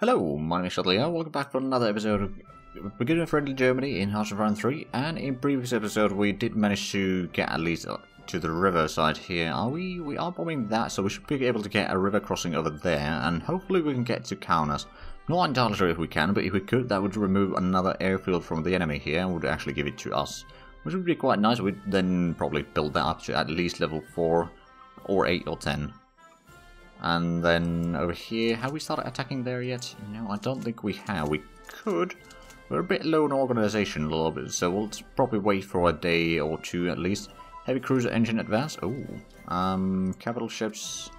Hello, my name is Andreas. Welcome back for another episode of Beginner Friendly Germany in Hearts of Iron 3. And in previous episode we did manage to get at least to the river side here. We are bombing that, so we should be able to get a river crossing over there, and hopefully we can get to Kaunas. Not entirely sure if we can, but if we could, that would remove another airfield from the enemy here and would actually give it to us, which would be quite nice. We'd then probably build that up to at least level 4 or 8 or 10. And then over here, have we started attacking there yet? No, I don't think we have. We could. We're a bit low in organization a little bit, so we'll probably wait for a day or two at least. Heavy cruiser engine advance. Oh, capital ships.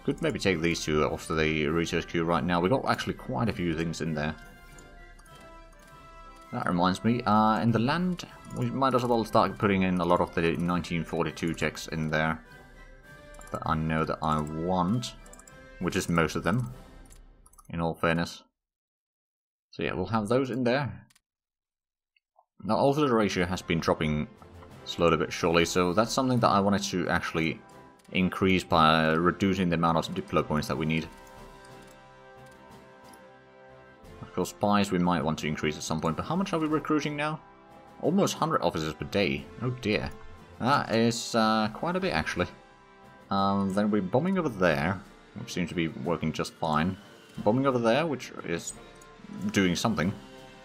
Could maybe take these two off the research queue right now. We got actually quite a few things in there. That reminds me, in the land, we might as well start putting in a lot of the 1942 checks in there. That I know that I want, which is most of them, in all fairness. So yeah, we'll have those in there. Now also the ratio has been dropping slowly but surely, so that's something that I wanted to actually increase by reducing the amount of diplo points that we need. Of course, spies we might want to increase at some point, but how much are we recruiting now? Almost 100 officers per day. Oh dear. That is quite a bit actually. Then we're bombing over there, which seems to be working just fine. Bombing over there, which is doing something.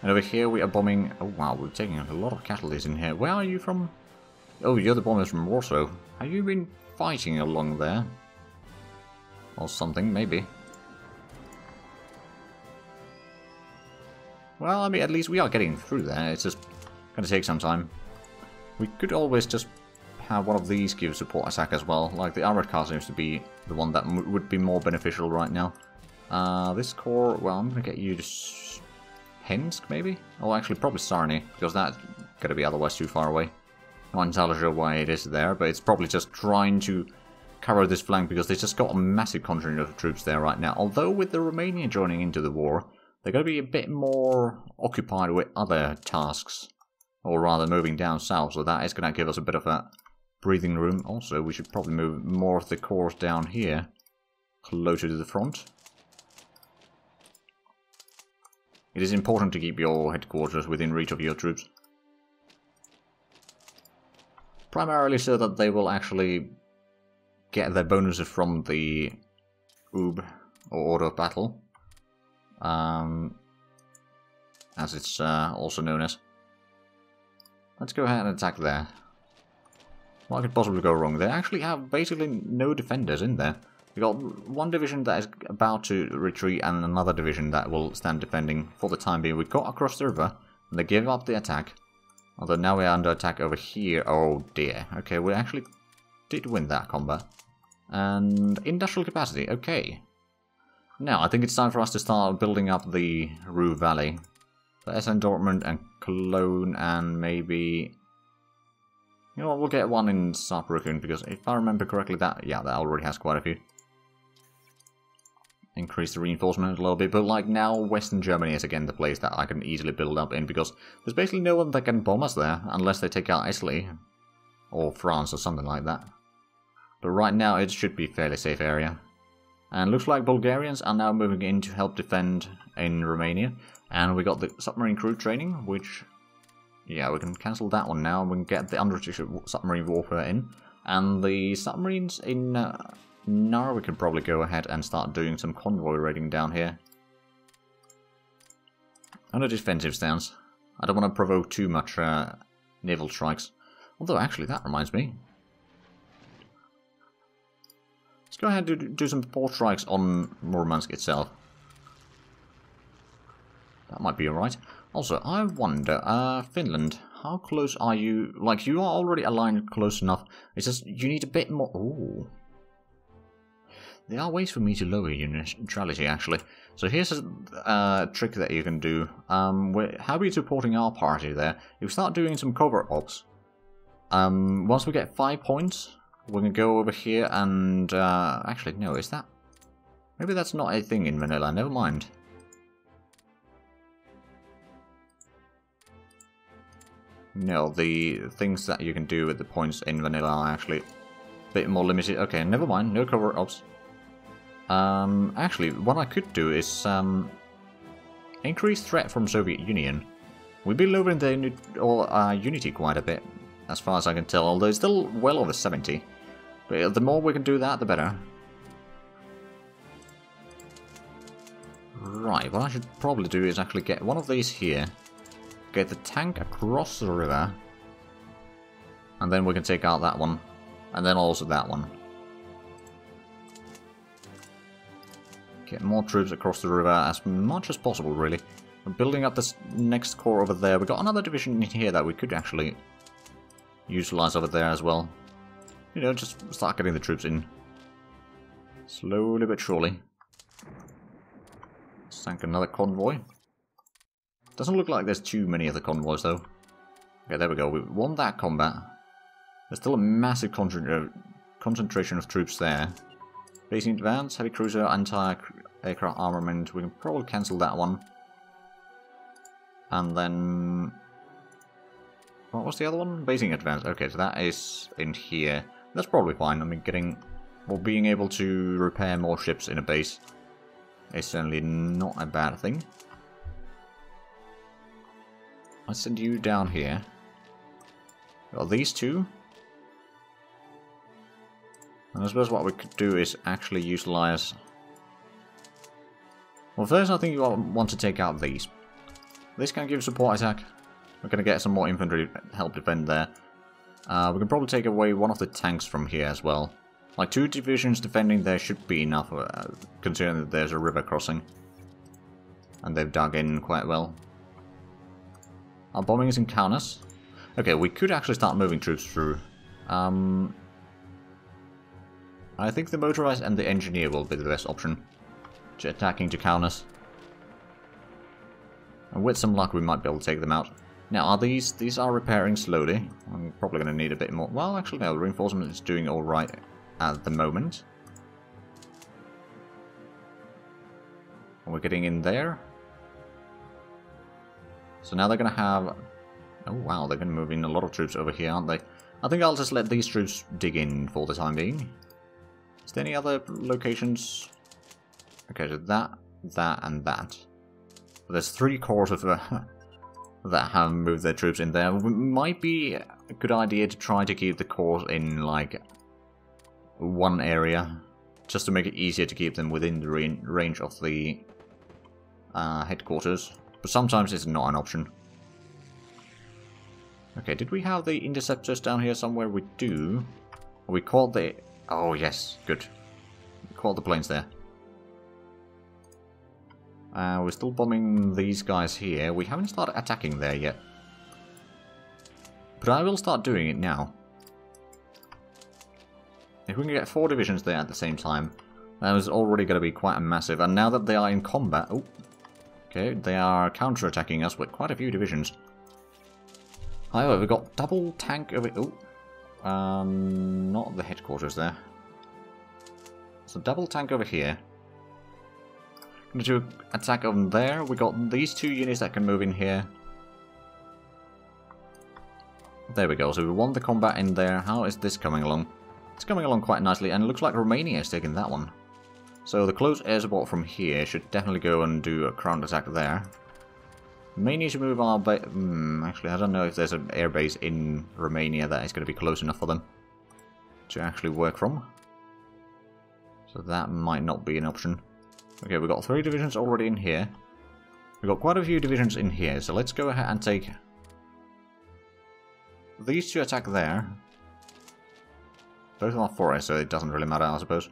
And over here we are bombing... Oh wow, we're taking a lot of casualties in here. Where are you from? Oh, you're the bombers from Warsaw. Have you been fighting along there? Or something, maybe. Well, I mean, at least we are getting through there. It's just going to take some time. We could always just have one of these give support attack as well. Like the armored car seems to be the one that would be more beneficial right now. This core, well, I'm gonna get you to Hensk maybe? Oh, actually probably Sarny, because that's gonna be otherwise too far away. Not entirely sure why it is there, but it's probably just trying to cover this flank because they just got a massive contingent of troops there right now. Although with the Romania joining into the war, they're gonna be a bit more occupied with other tasks, or rather moving down south, so that is gonna give us a bit of a breathing room. Also, we should probably move more of the cores down here, closer to the front. It is important to keep your headquarters within reach of your troops. Primarily so that they will actually get their bonuses from the OOB, or Order of Battle, as it's also known as. Let's go ahead and attack there. What could possibly go wrong? They actually have basically no defenders in there. We got one division that is about to retreat and another division that will stand defending for the time being. We got across the river and they gave up the attack. Although now we are under attack over here. Oh dear. Okay, we actually did win that combat. And industrial capacity. Okay. Now I think it's time for us to start building up the Ruhr Valley. So Essen, Dortmund and Cologne and maybe... You know what, we'll get one in Saarbrücken, because if I remember correctly, that already has quite a few. Increase the reinforcement a little bit, but like now, Western Germany is again the place that I can easily build up in, because there's basically no one that can bomb us there, unless they take out Italy, or France, or something like that. But right now, it should be a fairly safe area. And looks like Bulgarians are now moving in to help defend in Romania, and we got the submarine crew training, which... Yeah, we can cancel that one now, and we can get the underwater submarine warfare in. And the submarines in Nar, we can probably go ahead and start doing some convoy raiding down here. On a defensive stance. I don't want to provoke too much naval strikes. Although, actually, that reminds me. Let's go ahead and do some port strikes on Murmansk itself. That might be alright. Also, I wonder, Finland, how close are you? Like, you are already aligned close enough. It's just, you need a bit more... Ooh. There are ways for me to lower your neutrality, actually. So here's a trick that you can do. We're happy supporting our party there. If we start doing some covert ops, once we get 5 points, we're going to go over here and... actually, no, is that... Maybe that's not a thing in Manila, never mind. No, the things that you can do with the points in vanilla are actually a bit more limited. Okay, never mind, no covert ops. Actually, what I could do is increase threat from Soviet Union. We've been lowering their unity quite a bit, as far as I can tell, although it's still well over 70. But the more we can do that, the better. Right, what I should probably do is actually get one of these here, get the tank across the river, and then we can take out that one, and then also that one. Get more troops across the river as much as possible, really. We're building up this next corps over there. We've got another division in here that we could actually utilize over there as well. You know, just start getting the troops in. Slowly but surely. Sank another convoy. Doesn't look like there's too many of the convoys, though. Okay, there we go. We won that combat. There's still a massive concentration of troops there. Basing advance, heavy cruiser, anti-aircraft armament. We can probably cancel that one. And then... what was the other one? Basing advance. Okay, so that is in here. That's probably fine. I mean, getting... or being able to repair more ships in a base is certainly not a bad thing. Let's send you down here. Got these two. And I suppose what we could do is actually utilize... well, first I think you want to take out these. This can give support attack. We're going to get some more infantry help defend there. We can probably take away one of the tanks from here as well. Like 2 divisions defending there should be enough, considering that there's a river crossing. And they've dug in quite well. Our bombing is in Kaunas. Okay, we could actually start moving troops through. I think the motorized and the engineer will be the best option. Attacking to Kaunas. And with some luck we might be able to take them out. Now, are these are repairing slowly. I'm probably going to need a bit more. Well, actually no, the reinforcement is doing alright at the moment. And we're getting in there. So now they're going to have... oh wow, they're going to move in a lot of troops over here, aren't they? I think I'll just let these troops dig in for the time being. Is there any other locations? Okay, so that, and that. There's 3 corps of that have moved their troops in there. It might be a good idea to try to keep the corps in, like, one area, just to make it easier to keep them within the range of the headquarters. But sometimes it's not an option. Okay, did we have the interceptors down here somewhere? We do. We caught the... oh yes, good. We caught the planes there. We're still bombing these guys here. We haven't started attacking there yet. But I will start doing it now. If we can get 4 divisions there at the same time, that was already going to be quite a massive. And now that they are in combat... oh, okay, they are counter-attacking us with quite a few divisions. However, we've got double tank over... oh, not the headquarters there. So double tank over here. Going to attack on there. We got these 2 units that can move in here. There we go. So we won the combat in there. How is this coming along? It's coming along quite nicely, and it looks like Romania is taking that one. So the close air support from here should definitely go and do a ground attack there. May need to move our base. Actually, I don't know if there's an air base in Romania that is going to be close enough for them to actually work from. So that might not be an option. Okay, we've got 3 divisions already in here. We've got quite a few divisions in here, so let's go ahead and take these 2 attack there. Both are forests, so it doesn't really matter, I suppose.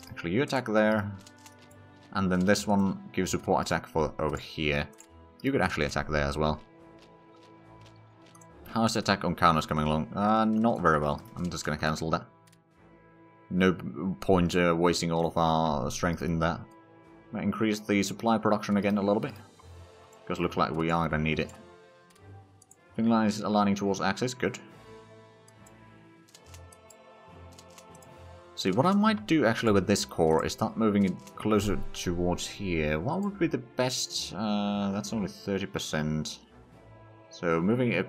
Actually, you attack there. And then this one gives support attack for over here. You could actually attack there as well. How is the attack on Kaunas coming along? Not very well. I'm just going to cancel that. No point wasting all of our strength in that. Might increase the supply production again a little bit. Because it looks like we are going to need it. Finland is aligning towards Axis, good. See, what I might do actually with this core is start moving it closer towards here. What would be the best? That's only 30%. So moving it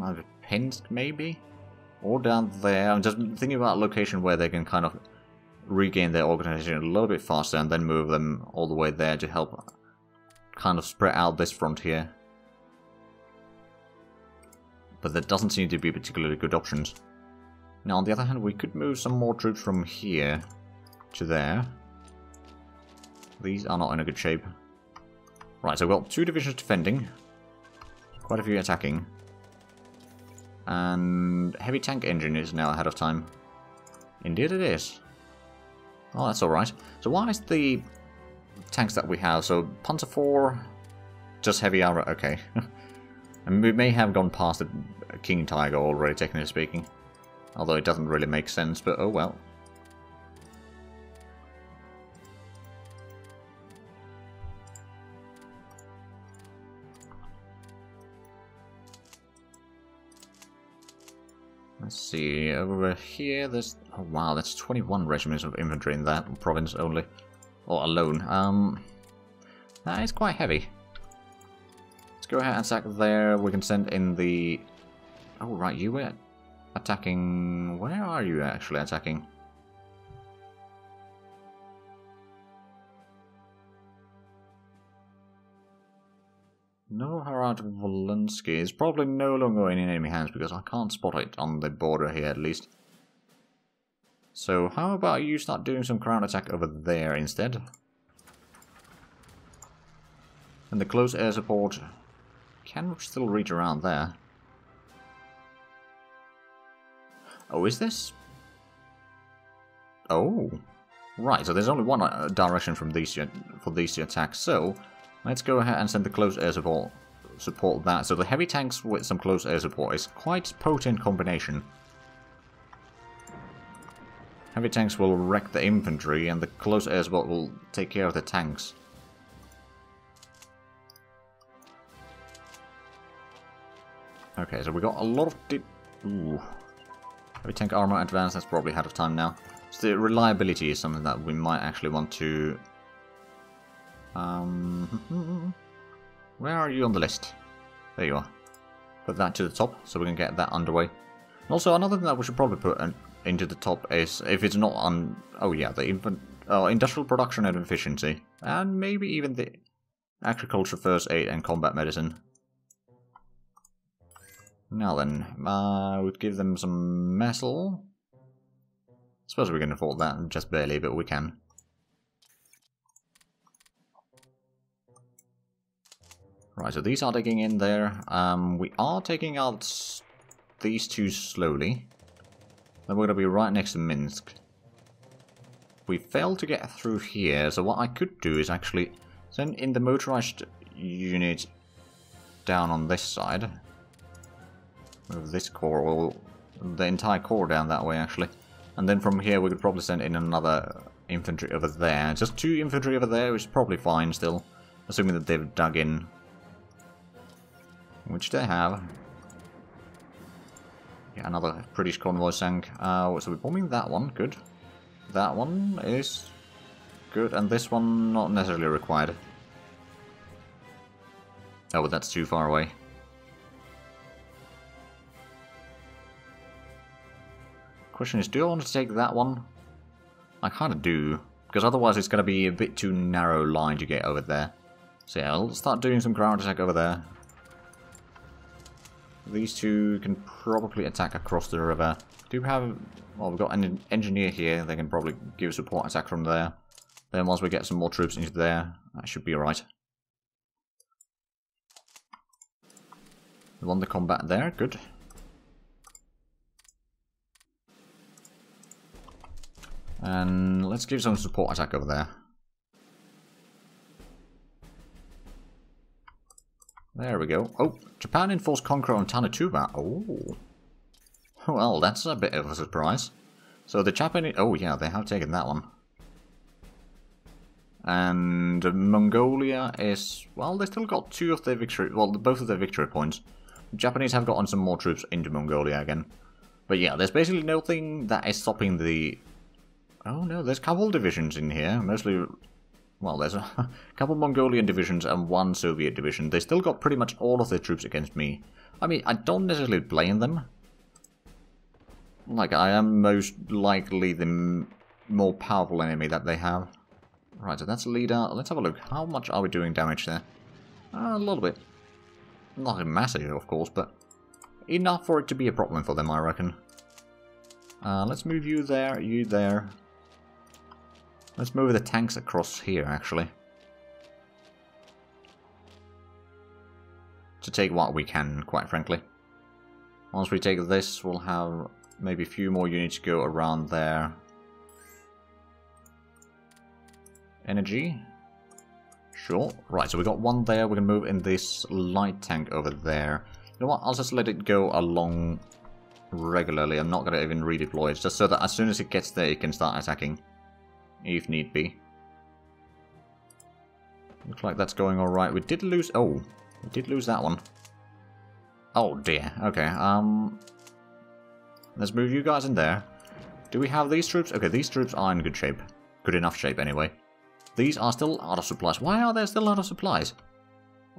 either Pinsk maybe? Or down there. I'm just thinking about a location where they can kind of regain their organization a little bit faster and then move them all the way there to help kind of spread out this front here. But that doesn't seem to be particularly good options. Now, on the other hand, we could move some more troops from here to there. These are not in a good shape. Right, so we've got 2 divisions defending. Quite a few attacking. And heavy tank engine is now ahead of time. Indeed it is. Oh, that's alright. So why is the tanks that we have? So Panzer IV, just heavy armor, okay. And we may have gone past the King Tiger already, technically speaking. Although it doesn't really make sense, but oh well. Let's see, over here there's... Oh wow, that's 21 regiments of infantry in that province only. Or alone. That is quite heavy. Let's go ahead and attack there. We can send in the... Oh right, you were attacking... Where are you actually attacking? No Harad Volensky is probably no longer in enemy hands because I can't spot it on the border here at least. So how about you start doing some ground attack over there instead? And the close air support can still reach around there. Oh, is this? Oh, right. So there's only one direction from these for these two attacks. So let's go ahead and send the close air support that. So the heavy tanks with some close air support is quite a potent combination. Heavy tanks will wreck the infantry, and the close air support will take care of the tanks. Okay, so we got a lot of... Heavy tank armor advance, that's probably ahead of time now. So the reliability is something that we might actually want to... Where are you on the list? There you are. Put that to the top so we can get that underway. And also another thing that we should probably put into the top is, if it's not on... Oh yeah, the industrial production and efficiency. And maybe even the agriculture, first aid and combat medicine. Now then, we'd give them some metal. Suppose we can afford that, just barely, but we can. Right, so these are digging in there. We are taking out these two slowly. Then we're going to be right next to Minsk. We failed to get through here, so what I could do is actually send in the motorized unit down on this side. Move this corps, or the entire corps down that way actually. And then from here we could probably send in another infantry over there. Just 2 infantry over there, which is probably fine still. Assuming that they've dug in. Which they have. Yeah, another British convoy sank. So we're bombing that one, good. That one is good, and this one not necessarily required. Oh, but that's too far away. Question is, do I want to take that one? I kind of do, because otherwise it's going to be a bit too narrow line to get over there. So yeah, I'll start doing some ground attack over there. These two can probably attack across the river. Do we have... Well, we've got an engineer here. They can probably give a support attack from there. Then once we get some more troops into there, that should be alright. We won the combat there, good. And let's give some support attack over there. There we go. Oh, Japan enforced conquer on Tanatuba. Oh. Well, that's a bit of a surprise. So the Japanese... Oh yeah, they have taken that one. And Mongolia is... Well, they still got 2 of their victory... Well, both of their victory points. The Japanese have gotten some more troops into Mongolia again. But yeah, there's basically nothing that is stopping the... Oh no, there's a couple divisions in here. Mostly... Well, there's a couple Mongolian divisions and 1 Soviet division. They still got pretty much all of their troops against me. I mean, I don't necessarily blame them. Like, I am most likely the more powerful enemy that they have. Right, so that's leader. Let's have a look. How much are we doing damage there? A little bit. Not massive, of course, but enough for it to be a problem for them, I reckon. Let's move you there, you there. Let's move the tanks across here, actually. To take what we can, quite frankly. Once we take this, we'll have maybe a few more units go around there. Energy. Sure. Right, so we got one there. We're going to move in this light tank over there. You know what? I'll just let it go along regularly. I'm not going to even redeploy it. Just so that as soon as it gets there, it can start attacking. If need be. Looks like that's going alright. We did lose... Oh, we did lose that one. Oh dear. Okay, let's move you guys in there. Do we have these troops? Okay, these troops are in good shape. Good enough shape, anyway. These are still out of supplies. Why are they still out of supplies?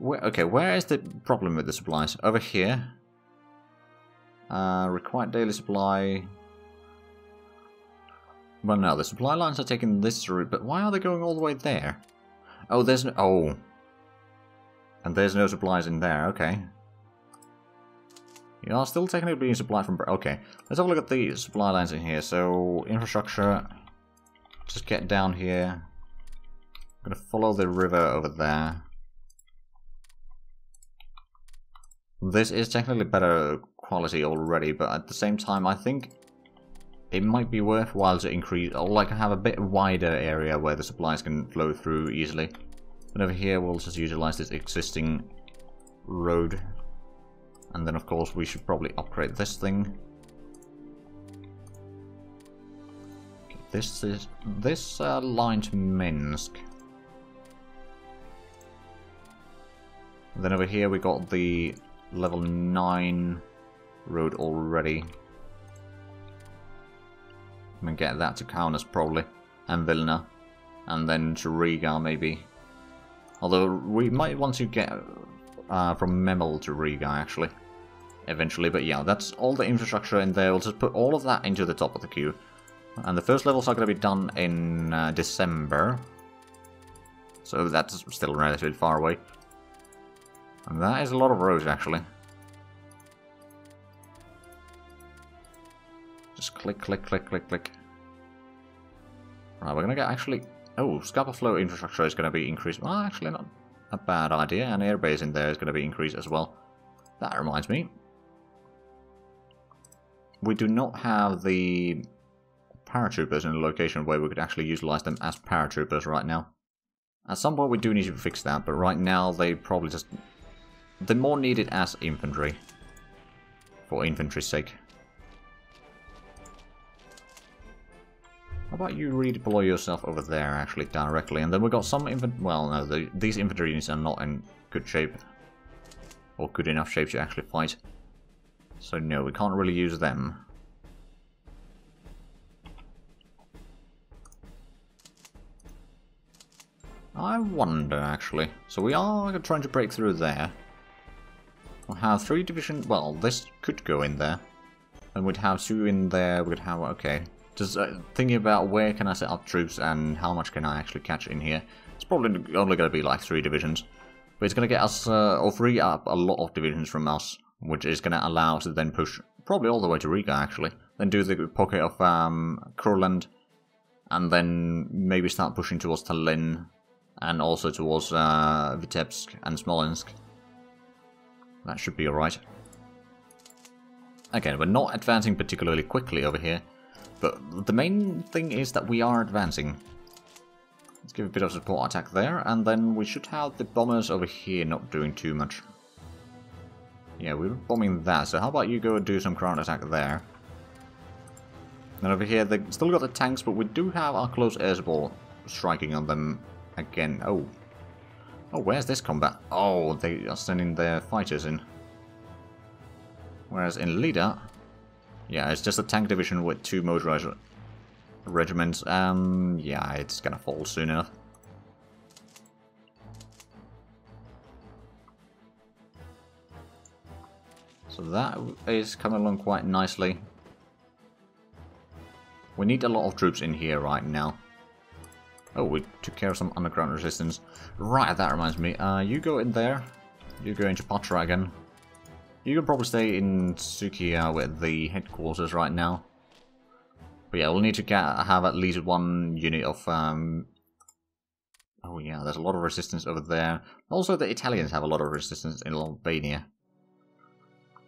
Okay, where is the problem with the supplies? Over here. Required daily supply. Well, no, the supply lines are taking this route, but why are they going all the way there? Oh, there's no... Oh. And there's no supplies in there, okay. You are still technically being supplied from... Okay, let's have a look at the supply lines in here. So, infrastructure. Just get down here. I'm going to follow the river over there. This is technically better quality already, but at the same time, I think it might be worthwhile to increase, or like have a bit wider area where the supplies can flow through easily. And over here, we'll just utilize this existing road. And then, of course, we should probably upgrade this thing. Okay, this is this line to Minsk. And then over here, we got the level 9 road already. I'm gonna get that to Kaunas probably, and Vilna, and then to Riga maybe. Although we might want to get from Memel to Riga actually, eventually. But yeah, that's all the infrastructure in there. We'll just put all of that into the top of the queue. And the first levels are going to be done in December. So that's still relatively far away. And that is a lot of roads actually. Just click, click, click, click, click. Right, we're gonna get actually... Oh, Scapa Flow infrastructure is gonna be increased. Well, actually not a bad idea. And airbase in there is gonna be increased as well. That reminds me. We do not have the paratroopers in a location where we could actually utilize them as paratroopers right now. At some point we do need to fix that, but right now they probably just... They're more needed as infantry. For infantry's sake. How about you redeploy yourself over there, actually, directly? And then we've got some well, no, these infantry units are not in good shape. Or good enough shape to actually fight. So no, we can't really use them. I wonder, actually. So we are trying to break through there. We'll have 3 divisions... Well, this could go in there. And we'd have 2 in there. We could have... Okay. Just thinking about where can I set up troops and how much can I actually catch in here. It's probably only going to be like 3 divisions. But it's going to get us, or free up a lot of divisions from us. Which is going to allow us to then push probably all the way to Riga, actually. Then do the pocket of Kurland. And then maybe start pushing towards Tallinn. And also towards Vitebsk and Smolensk. That should be alright. Again, we're not advancing particularly quickly over here. But the main thing is that we are advancing. Let's give a bit of support attack there, and then we should have the bombers over here not doing too much. Yeah, we were bombing that, so how about you go and do some ground attack there. And over here, they still got the tanks, but we do have our close air support striking on them again. Oh. Oh, where's this combat? Oh, they are sending their fighters in. Whereas in Lida... Yeah, it's just a tank division with 2 motorized regiments. Yeah, it's gonna fall soon enough. So that is coming along quite nicely. We need a lot of troops in here right now. Oh, we took care of some underground resistance. Right, that reminds me. You go in there. You go into Patra again. You can probably stay in Sukiya with the headquarters right now. But yeah, we'll need to have at least one unit of... Oh yeah, there's a lot of resistance over there. Also, the Italians have a lot of resistance in Albania.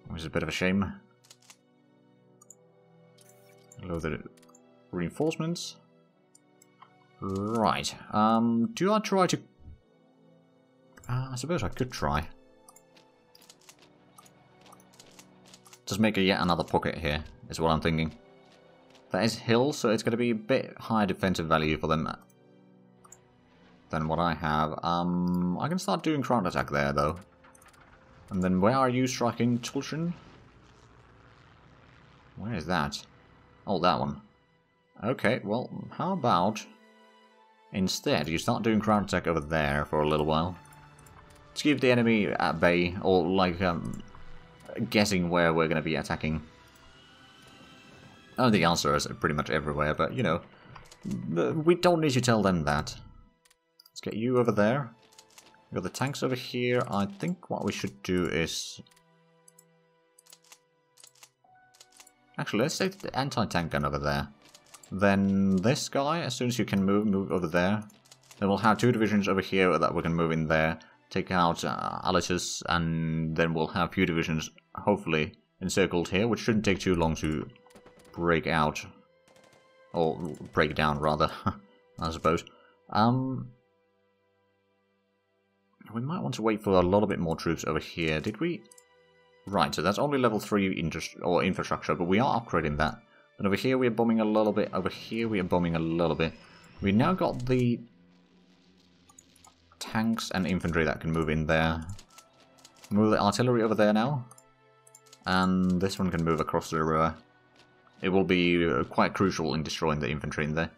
Which is a bit of a shame. Loaded reinforcements. Right. Do I try to... I suppose I could try. Just make yet another pocket here, is what I'm thinking. That is hill, so it's going to be a bit higher defensive value for them than what I have. I can start doing ground attack there, though. And then where are you striking, Tulshin? Where is that? Oh, that one. Okay, well, how about... Instead, you start doing ground attack over there for a little while. To keep the enemy at bay, or like, guessing where we're going to be attacking. Oh, the answer is pretty much everywhere, but, you know, we don't need to tell them that. Let's get you over there. We've got the tanks over here. I think what we should do is... Actually, let's take the anti-tank gun over there. Then this guy, as soon as you can move over there. Then we'll have two divisions over here that we can move in there. Take out Alitus, and then we'll have a few divisions, hopefully, encircled here, which shouldn't take too long to break out. Or break down, rather, I suppose. We might want to wait for a little bit more troops over here. Did we? Right, so that's only level 3 infrastructure, but we are upgrading that. And over here we are bombing a little bit. Over here we are bombing a little bit. We now got the tanks and infantry that can move in there. Move the artillery over there now. And this one can move across the river. It will be quite crucial in destroying the infantry in there.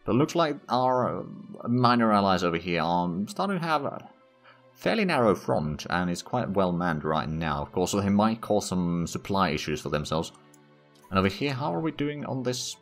But it looks like our minor allies over here are starting to have a fairly narrow front, and it's quite well manned right now. Of course, they might cause some supply issues for themselves. And over here, how are we doing on this?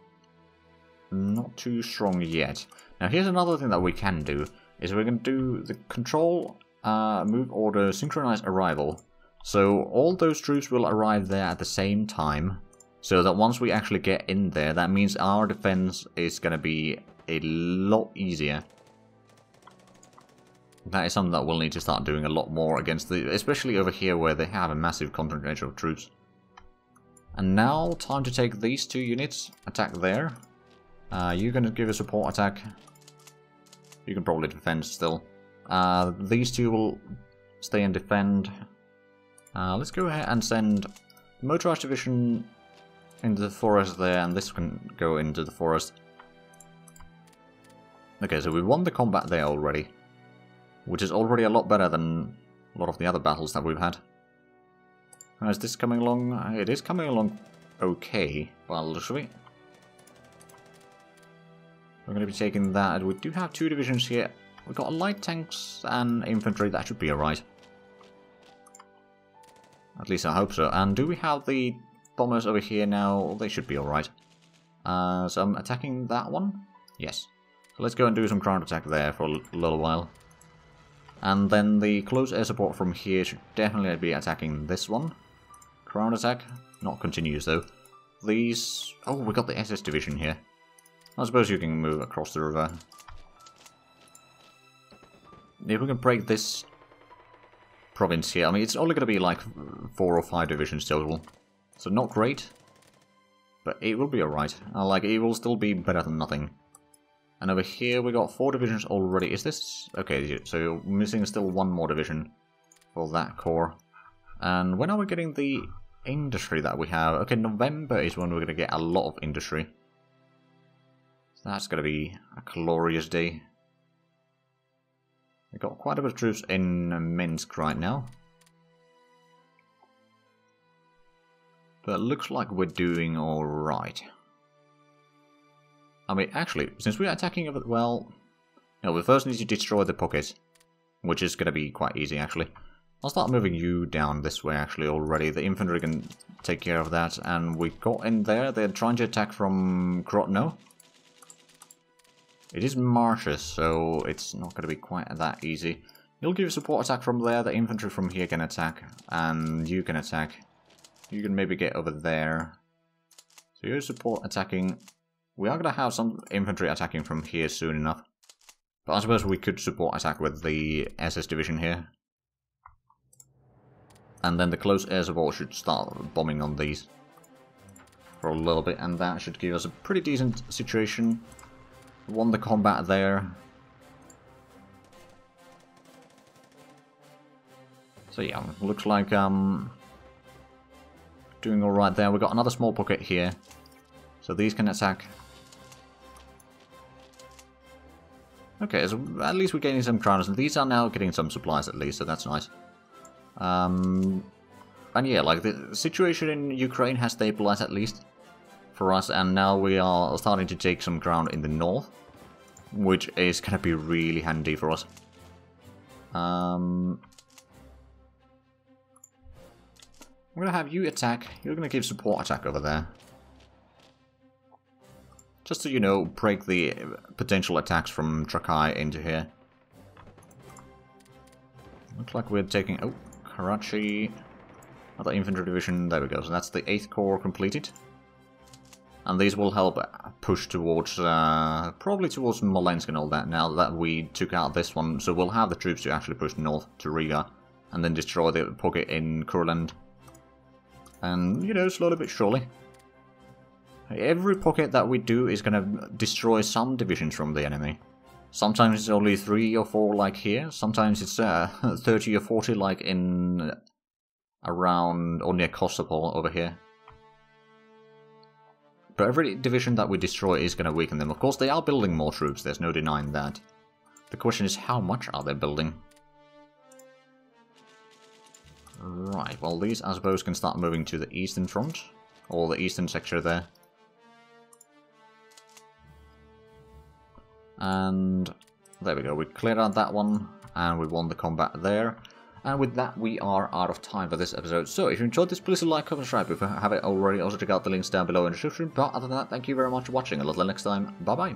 Not too strong yet. Now here's another thing that we can do, is we're going to do the control, move order, synchronize arrival. So all those troops will arrive there at the same time, so that once we actually get in there, that means our defense is going to be a lot easier. That is something that we'll need to start doing a lot more against the, especially over here where they have a massive concentration of troops. And now, time to take these two units, attack there. You're going to give a support attack. You can probably defend still. These two will stay and defend. Let's go ahead and send Motorized Division into the forest there, and this can go into the forest. Okay, so we won the combat there already, which is already a lot better than a lot of the other battles that we've had. Is this coming along? It is coming along okay, well, shall we? We're going to be taking that. We do have two divisions here. We've got light tanks and infantry, that should be alright. At least I hope so. And do we have the bombers over here now? They should be alright. So I'm attacking that one? Yes. So let's go and do some ground attack there for a little while. And then the close air support from here should definitely be attacking this one. Ground attack, not continuous though. These... Oh, we got the SS division here. I suppose you can move across the river. If we can break this province here, I mean, it's only going to be like 4 or 5 divisions total. So not great, but it will be alright. Like, it will still be better than nothing. And over here we got 4 divisions already. Is this... Okay, so you're missing still 1 more division for that corps. And when are we getting the industry that we have? Okay, November is when we're going to get a lot of industry. So that's going to be a glorious day. We've got quite a bit of troops in Minsk right now. But it looks like we're doing alright. I mean, actually, since we're attacking over... Well, no, we first need to destroy the pocket, which is going to be quite easy, actually. I'll start moving you down this way actually already. The infantry can take care of that. And we got in there. They're trying to attack from Grotno. It is marshes, so it's not going to be quite that easy. You'll give support attack from there. The infantry from here can attack. And you can attack. You can maybe get over there. So your support attacking. We are going to have some infantry attacking from here soon enough. But I suppose we could support attack with the SS division here. And then the close air support should start bombing on these for a little bit. And that should give us a pretty decent situation. Won the combat there. So yeah, looks like doing alright there. We've got another small pocket here. So these can attack. Okay, so at least we're getting some crowns, and these are now getting some supplies at least, so that's nice. And yeah, like the situation in Ukraine has stabilized at least for us, and now we are starting to take some ground in the north, which is going to be really handy for us. I'm going to have you attack. You're going to give support attack over there. Just to, you know, break the potential attacks from Trakai into here. Looks like we're taking... Oh, Karachi. Another infantry division. There we go. So that's the 8th Corps completed. And these will help push towards... probably towards Smolensk and all that now that we took out this one. So we'll have the troops to actually push north to Riga. And then destroy the pocket in Kurland. And, you know, slowly but surely. Every pocket that we do is going to destroy some divisions from the enemy. Sometimes it's only 3 or 4 like here. Sometimes it's 30 or 40 like in around or near Kosovo over here. But every division that we destroy is going to weaken them. Of course, they are building more troops. There's no denying that. The question is, how much are they building? Right, well, these, I suppose, can start moving to the eastern front. Or the eastern sector there. And there we go, we cleared out that one, and we won the combat there. And with that, we are out of time for this episode. So, if you enjoyed this, please like, comment, subscribe if you haven't already. Also, check out the links down below in the description. But other than that, thank you very much for watching. Until next time, bye-bye.